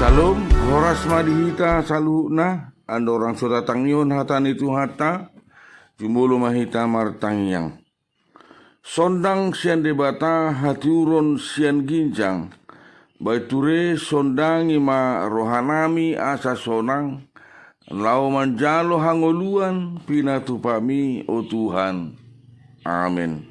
Salom, horas madihita saluna, andorang sudah tangyon hatan itu hata, jumulu mahita martangyang. Sondang sian debata hatiuron sian ginjang, baiture sondang ima rohanami asa sonang, lau manjalo hangoluan pinatupami o Tuhan. Amin.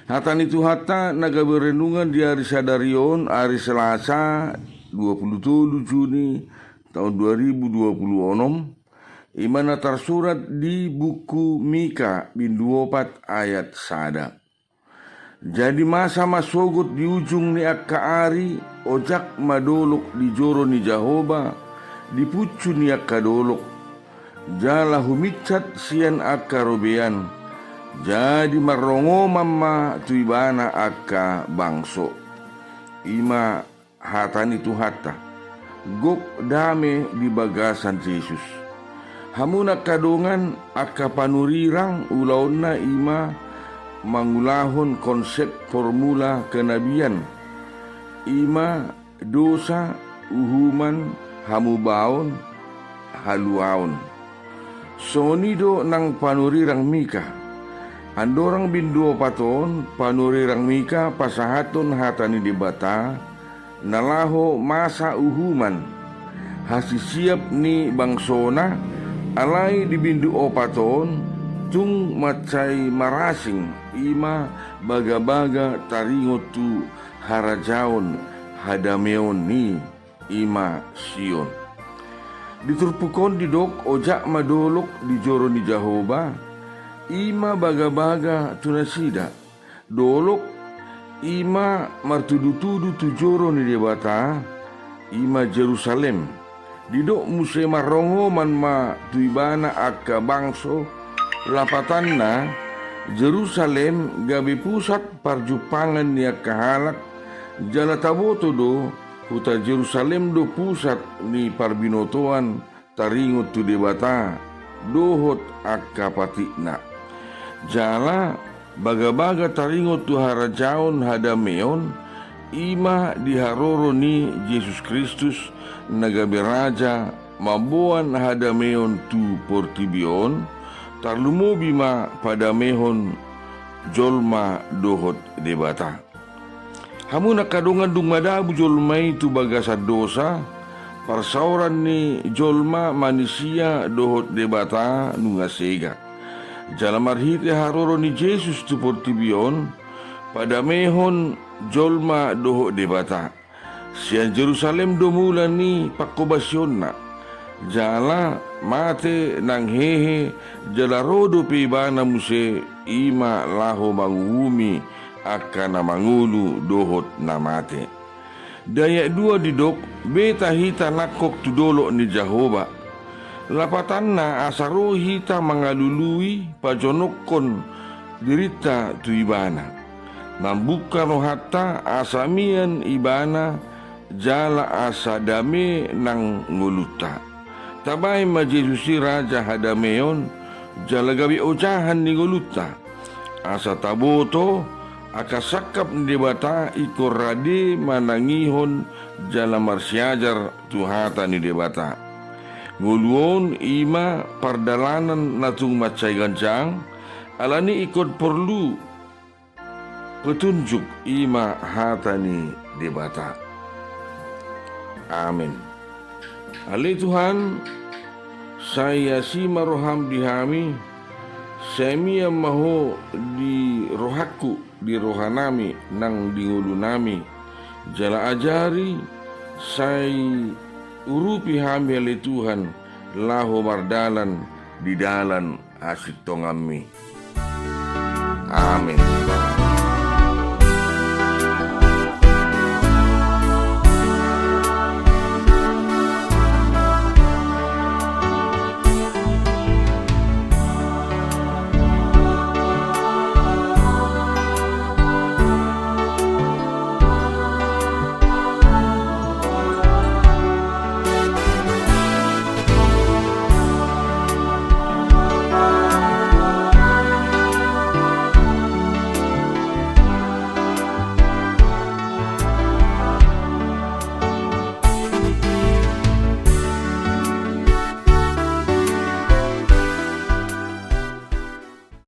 Hatan itu hata naga berenungan di hari Sadarion, hari Selasa 27 Juni tahun 2026. Imana tersurat di buku Mika bin 24 ayat sada. Jadi masa masogot di ujung ni akka ari, ojak madolok di joro ni Jahoba, di pucu ni akka dolok. Jala humicat sian akka robean, jadi marongo mama tuibana akka bangso. Ima hatan itu hata, gok dame di bagasan Yesus. Hamuna kadongan akka panurirang ulauna ima mangulahon konsep formula kenabian. Ima dosa uhuman hamubaon haluaon. Sonido nang panurirang Mika. Andorang binduo paton panurirang Mika pasahaton hatani debata nalaho masa uhuman hasisiap ni bangsona alai di bindu opaton tung macai marasing ima baga-baga taringotu harajaon hadameon ni ima Sion. Diturpukon di dok ojak madolok di joro ni Jahoba ima baga-baga tunasida dolok ima martudu-tudu tujoro ni debata ima Jerusalem didok muse marongo man ma tuibana akka bangso lapatanna Jerusalem gabi pusat parjupangan ni akka halak jala taboto do huta Jerusalem do pusat ni parbinotoan taringot tu debata dohot akka patikna jala baga-baga taringot tu harajaon hadameon ima diharoro ni Yesus Kristus nagabe raja mabuan hadameon tu portibion tarlumo bima padamehon jolma dohot debata. Hamu nakadungan dumadabu jolmai tu bagasa dosa parsauran ni jolma manusia dohot debata nungasega. Jalamarhite haroro ni Yesus tu portibion padamehon jolma dohot debata. Sian Jerusalem domulan ni pakobasyon na. Jala mate nang hehe jala rodo pibana muse ima laho mangumi akan mangulu dohot na mate. Daya dua didok beta hita nakok tudolok ni Jahoba. Lapatan na asaro hita mangalului pajonokon dirita tuibana. Mambuka rohata asamian ibana jala asadame nang nguluta. Tabay majesusi raja hadameon jala gabi ojahan ni nguluta. Asa taboto akasakap ni debata ikor rade manangihon jala marsiajar tuhata ni debata. Nguluon ima pardalanan natung macay gancang alani ikod perlu petunjuk ima hatani debata. Amin. Ali Tuhan, saya si maroham dihami, semi yang maho di rohaku, di rohanami, nang di ngulunami, jala ajari, saya urupi hami ali Tuhan, laho mardalan, di dalan asit tongami. Amin.